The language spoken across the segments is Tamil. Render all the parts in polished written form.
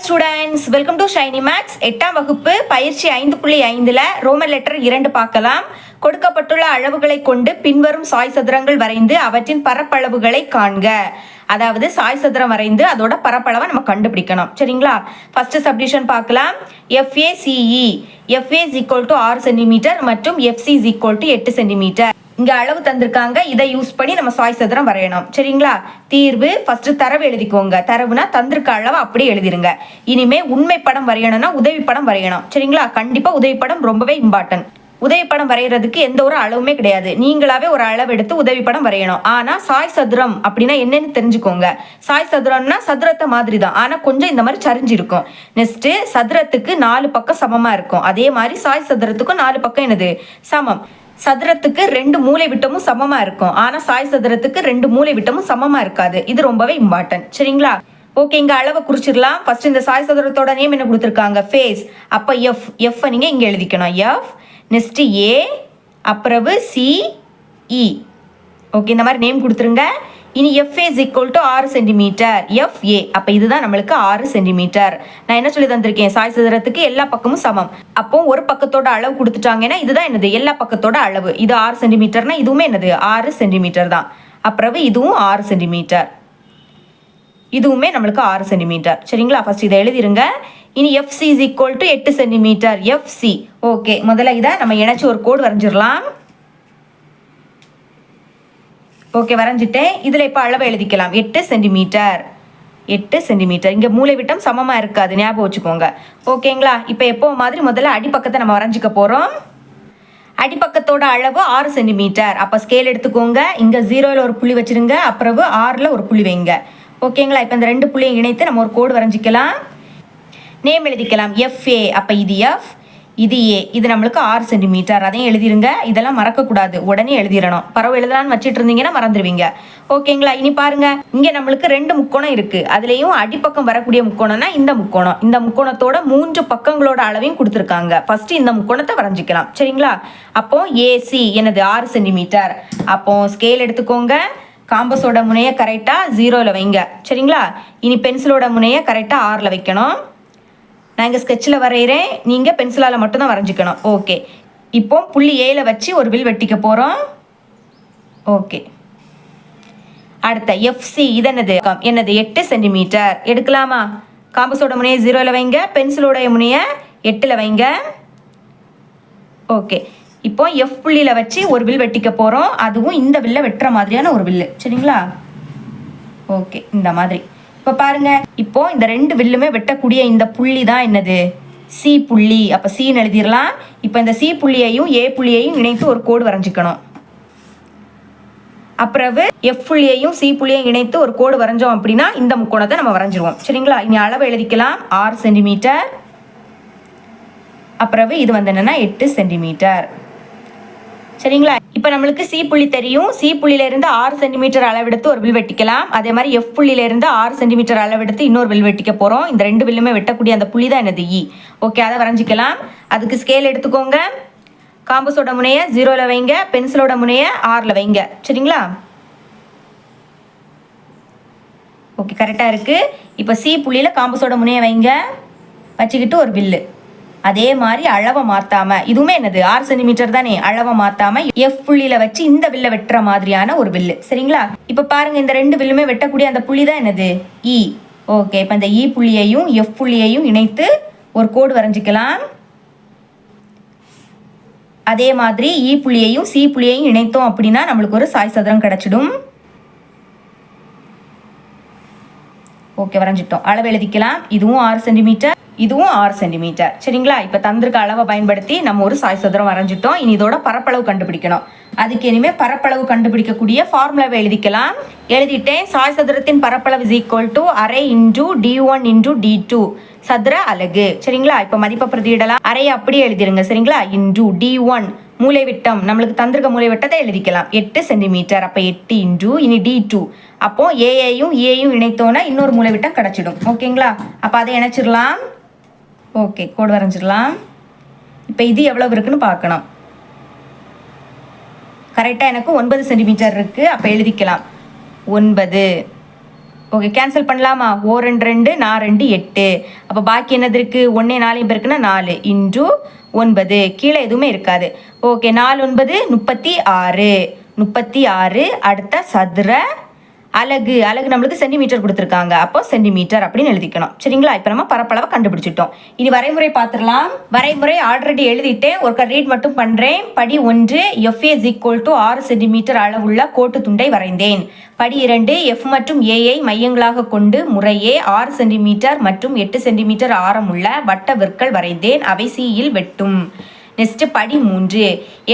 Students, welcome to shiny maths. 8ஆம் வகுப்பு பயிற்சி 5.5ல ரோமன் லெட்டர் 2 பார்க்கலாம். கொடுக்கப்பட்டுள்ள அளவுகளை கொண்டு பின்வரும் சாய் சதுரங்கள் வரைந்து அவற்றின் பரப்பளவுகளை காண்க. அதாவது சாய் சதுரம் வரைந்து அதோட பரப்பளவை நம்ம கண்டுபிடிக்கணும். சரிங்களா? ஃபர்ஸ்ட் சப்டிவிஷன் பார்க்கலாம். FACE FA is equal to 6 centimetre மற்றும் FC is equal to 8 centimetre. இங்க அளவு தந்திருக்காங்க. இதை யூஸ் பண்ணி நம்ம சாய் சதுரம் வரையணும். சரிங்களா? தீர்வு ஃபர்ஸ்ட் தரவு எழுதிக்கோங்க. தரவுனா தந்திருக்க அளவு அப்படியே எழுதிருங்க. இனிமே உண்மை படம் வரையணும்னா உதவி படம் வரையணும். சரிங்களா? கண்டிப்பா உதவி படம் ரொம்பவே இம்பார்ட்டன்ட். உதவி படம் வரைகிறதுக்கு எந்த ஒரு அளவுமே கிடையாது. நீங்களாவே ஒரு அளவு எடுத்து உதவி படம் வரையணும். ஆனா சாய் சதுரம் அப்படின்னா என்னன்னு தெரிஞ்சுக்கோங்க. சாய் சதுரம்னா சதுரத்தை மாதிரி தான், ஆனா கொஞ்சம் இந்த மாதிரி சரிஞ்சிருக்கும். நெக்ஸ்ட் சதுரத்துக்கு 4 பக்கம் சமமா இருக்கும். அதே மாதிரி சாய் சதுரத்துக்கும் 4 பக்கம் என்னது சமம். சதுரத்துக்கு 2 மூலை விட்டமும் சமமா இருக்கும். ஆனா சாய் சதுரத்துக்கு 2 மூலை விட்டமும் சமமா இருக்காது. இது ரொம்பவே இம்பார்ட்டன்ட். சரிங்களா? ஓகே, இங்க அளவை குறிச்சிடலாம். ஃபர்ஸ்ட் இந்த சாய் சதுரத்தோட நேம் என்ன கொடுத்துருக்காங்க? ஃபேஸ். அப்ப எஃப் நீங்க இங்க எழுதிக்கணும். எஃப் நெக்ஸ்ட் ஏ அப்புறம் CE. ஓகே, இந்த மாதிரி நேம் கொடுத்துருங்க. இனி FA is equal to 6 centimetre. FA அப்போ இதுதான் நம்மளுக்கு 6 சென்டிமீட்டர். நான் என்ன சொல்லி தந்திருக்கேன்? சாய் சதுரத்துக்கு எல்லா பக்கமும் சமம். அப்போ ஒரு பக்கத்தோட அளவு கொடுத்துட்டாங்கன்னா இதுதான் என்னது எல்லா பக்கத்தோட அளவு. இது 6 சென்டிமீட்டர்னா இதுவுமே என்னது 6 சென்டிமீட்டர் தான். அப்புறம் இதுவும் 6 சென்டிமீட்டர். இதுவுமே நம்மளுக்கு 6 சென்டிமீட்டர். சரிங்களா? ஃபர்ஸ்ட் இதை எழுதிருங்க. இனி FC is equal to 8 centimetre. FC. Okay, முதல்ல இதை நம்ம இணைச்சு ஒரு கோடு வரைஞ்சிடலாம். ஓகே, வரைஞ்சிட்டேன். இதில் இப்போ அளவை எழுதிக்கலாம். 8 சென்டிமீட்டர். 8 சென்டிமீட்டர். இங்கே மூளை விட்டம் சமமாக இருக்காது, ஞாபகம் வச்சுக்கோங்க. ஓகேங்களா? இப்போ எப்போ மாதிரி முதல்ல அடிப்பக்கத்தை நம்ம வரைஞ்சிக்க போகிறோம். அடிப்பக்கத்தோட அளவு 6 சென்டிமீட்டர். அப்போ ஸ்கேல் எடுத்துக்கோங்க. இங்கே 0ல் ஒரு புள்ளி வச்சுருங்க. அப்புறம் 6ல் ஒரு புள்ளி வைங்க. ஓகேங்களா? இப்போ இந்த 2 புள்ளியை இணைத்து நம்ம ஒரு கோடு வரைஞ்சிக்கலாம். நேம் எழுதிக்கலாம். FA. அப்போ இது F, இது A. இது நம்மளுக்கு 6 சென்டிமீட்டர். அதையும் எழுதிருங்க. இதெல்லாம் மறக்கக்கூடாது, உடனே எழுதிடணும். பரவ எழுதலான்னு வச்சுட்டு இருந்தீங்கன்னா மறந்துடுவீங்க. ஓகேங்களா? இனி பாருங்க, இங்கே நம்மளுக்கு 2 முக்கோணம் இருக்கு. அதுலேயும் அடிப்பக்கம் வரக்கூடிய முக்கோணம்னா இந்த முக்கோணம். இந்த முக்கோணத்தோட 3 பக்கங்களோட அளவையும் கொடுத்துருக்காங்க. ஃபர்ஸ்ட் இந்த முக்கோணத்தை வரைஞ்சிக்கலாம். சரிங்களா? அப்போ AC என்னது 6 சென்டிமீட்டர். அப்போ ஸ்கேல் எடுத்துக்கோங்க. காம்பஸோட முனையை கரெக்டாக 0ல் வைங்க. சரிங்களா? இனி பென்சிலோட முனையை கரெக்டாக 6ல் வைக்கணும். நான் இங்கே ஸ்கெட்சில் வரைகிறேன், நீங்கள் பென்சிலால் மட்டும்தான் வரைஞ்சிக்கணும். ஓகே, இப்போ புள்ளி ஏல வச்சு ஒரு வில் வெட்டிக்க போகிறோம். ஓகே, அடுத்த FC இது என்னது 8 சென்டிமீட்டர். எடுக்கலாமா? காம்பஸோட முனையை 0ல் வைங்க, பென்சிலோட முனையை 8ல் வைங்க. ஓகே, இப்போ F புள்ளியில் வச்சு ஒரு வில் வெட்டிக்க போகிறோம். அதுவும் இந்த வில்லை வெட்டுற மாதிரியான ஒரு வில்லு. சரிங்களா? ஓகே, இந்த மாதிரி. இப்போ பாருங்க, இப்போ இந்த 2 வில்லுமே வெட்டக்கூடிய இந்த புள்ளி தான் என்னது C புள்ளி. அப்போ Cன்னு எழுதிடலாம். இப்போ இந்த C புள்ளியையும் A புள்ளியையும் இணைத்து ஒரு கோடு வரைஞ்சிக்கணும். அப்புறம் F புள்ளியையும் C புள்ளியையும் இணைத்து ஒரு கோடு வரைஞ்சோம் அப்படின்னா இந்த முக்கோணத்தை நம்ம வரைஞ்சிருவோம். சரிங்களா? இனி அளவு எழுதிக்கலாம். 6 சென்டிமீட்டர். அப்புறம் இது என்னன்னா 8 சென்டிமீட்டர். சரிங்களா? இப்போ நம்மளுக்கு C புள்ளி தெரியும். C புள்ளியிலிருந்து 6 சென்டிமீட்டர் அளவெடுத்து ஒரு வில் வெட்டிக்கலாம். அதே மாதிரி F புள்ளியிலிருந்து 6 சென்டிமீட்டர் அளவெடுத்து இன்னொரு வில் வெட்டிக்க போகிறோம். இந்த 2 வில்லுமே வெட்டக்கூடிய அந்த புள்ளி தான் என்னது E. ஓகே, அதை வரைஞ்சிக்கலாம். அதுக்கு ஸ்கேல் எடுத்துக்கோங்க. காம்பஸோட முனையை 0ல் வைங்க, பென்சிலோட முனையை 6ல் வைங்க. சரிங்களா? ஓகே, கரெக்டாக இருக்குது. இப்போ C புள்ளியில் காம்பஸோட முனையை வைங்க, வச்சுக்கிட்டு ஒரு வில்லு. அதே மாதிரி அளவை மாற்றாம, இதுவுமே என்னது 6 சென்டிமீட்டர் தானே, அளவை மாற்றாம F புள்ளியில் வச்சு இந்த வில்லை வெட்டுற மாதிரியான ஒரு வில்லு. சரிங்களா? இப்போ பாருங்க, இந்த 2 வில்லுமே வெட்டக்கூடிய அந்த புள்ளி தான் என்னது E. ஓகே, இப்போ இந்த E புள்ளியையும் F புள்ளியையும் இணைத்து ஒரு கோடு வரைஞ்சிக்கலாம். அதே மாதிரி E புள்ளியையும் C புள்ளியையும் இணைத்தோம் அப்படின்னா நம்மளுக்கு ஒரு சாய் சதுரம் கிடைச்சிடும். ஓகே, வரைஞ்சிட்டோம். அளவு எழுதிக்கலாம். இதுவும் 6 சென்டிமீட்டர், இதுவும் 6 சென்டிமீட்டர். சரிங்களா? இப்போ தந்திருக்க அளவை பயன்படுத்தி நம்ம ஒரு சாய் சதுரம் வரைஞ்சிட்டோம். இனி இதோட பரப்பளவு கண்டுபிடிக்கணும். அதுக்கு இனிமேல் பரப்பளவு கண்டுபிடிக்கக்கூடிய ஃபார்முலாவை எழுதிக்கலாம். எழுதிட்டேன். சாய் சதுரத்தின் பரப்பளவு is equal to அரை இன்டூ D1 இன்டூ D2 சதுர அலகு. சரிங்களா? இப்போ மதிப்பை பிரதியிடலாம். அரையை அப்படியே எழுதிருங்க. சரிங்களா? இன்டூ D1 மூலை விட்டம், நம்மளுக்கு தந்திருக்க மூலை விட்டத்தை எழுதிக்கலாம். 8 சென்டிமீட்டர். அப்போ 8 இன்டூ இனி D2. அப்போ ஏயையும் ஏயும் இணைத்தோன்னா இன்னொரு மூலை விட்டம் கிடச்சிடும். ஓகேங்களா? அப்போ அதை இணைச்சிடலாம். ஓகே, கோடு வரைஞ்சிடலாம். இப்போ இது எவ்வளவு இருக்குன்னு பார்க்கணும். கரெக்டாக எனக்கு 9 சென்டிமீட்டர் இருக்குது. அப்போ எழுதிக்கலாம் 9. ஓகே, கேன்சல் பண்ணலாமா? ஓ 2 2 4 2 8. அப்போ பாக்கி என்னது இருக்கு? 1 4 பேருக்குன்னா 4 இன்டூ 9. கீழே எதுவுமே இருக்காது. ஓகே, 4 9 36. 36. அடுத்த சதுர அலகு. அலகு நம்மளுக்கு சென்டிமீட்டர் கொடுத்துருக்காங்க. அப்போ சென்டிமீட்டர் அப்படின்னு எழுதிக்கணும். சரிங்களா? இப்போ நம்ம பரப்பளவை கண்டுபிடிச்சிட்டோம். இனி வரைமுறை பார்த்துடலாம். வரைமுறை ஆல்ரெடி எழுதிட்டேன். ஒரு ரீட் மட்டும் பண்ணுறேன். படி 1, FA is equal to 6 centimetre அளவுள்ள கோட்டு துண்டை வரைந்தேன். படி 2, F மற்றும் Aயை மையங்களாக கொண்டு முறையே 6 சென்டிமீட்டர் மற்றும் 8 சென்டிமீட்டர் ஆரமுள்ள வட்ட விற்கள் வரைந்தேன். அவை Cயில் வெட்டும். நெக்ஸ்ட் படி 3,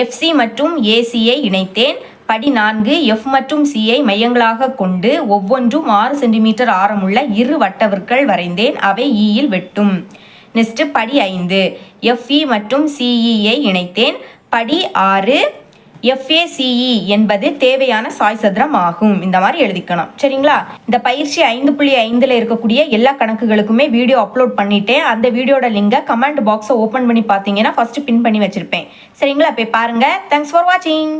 FC மற்றும் ACயை இணைத்தேன். படி 4, F மற்றும் Cயை மையங்களாக கொண்டு ஒவ்வொன்றும் 6 சென்டிமீட்டர் ஆரமுள்ள இரு வட்டவிற்கள் வரைந்தேன். அவை Eயில் வெட்டும். நெக்ஸ்ட் படி 5, FE மற்றும் CEயை இணைத்தேன். படி 6, FACE என்பது தேவையான சாய் சதுரம் ஆகும். இந்த மாதிரி எழுதிக்கணும். சரிங்களா? இந்த பயிற்சி 5.5ல் இருக்கக்கூடிய எல்லா கணக்குகளுக்குமே வீடியோ அப்லோட் பண்ணிட்டேன். அந்த வீடியோட லிங்கை கமெண்ட் பாக்ஸை ஓப்பன் பண்ணி பார்த்தீங்கன்னா ஃபர்ஸ்ட் பின் பண்ணி வச்சிருப்பேன். சரிங்களா? போய் பாருங்க. தேங்க்ஸ் ஃபார் வாட்சிங்.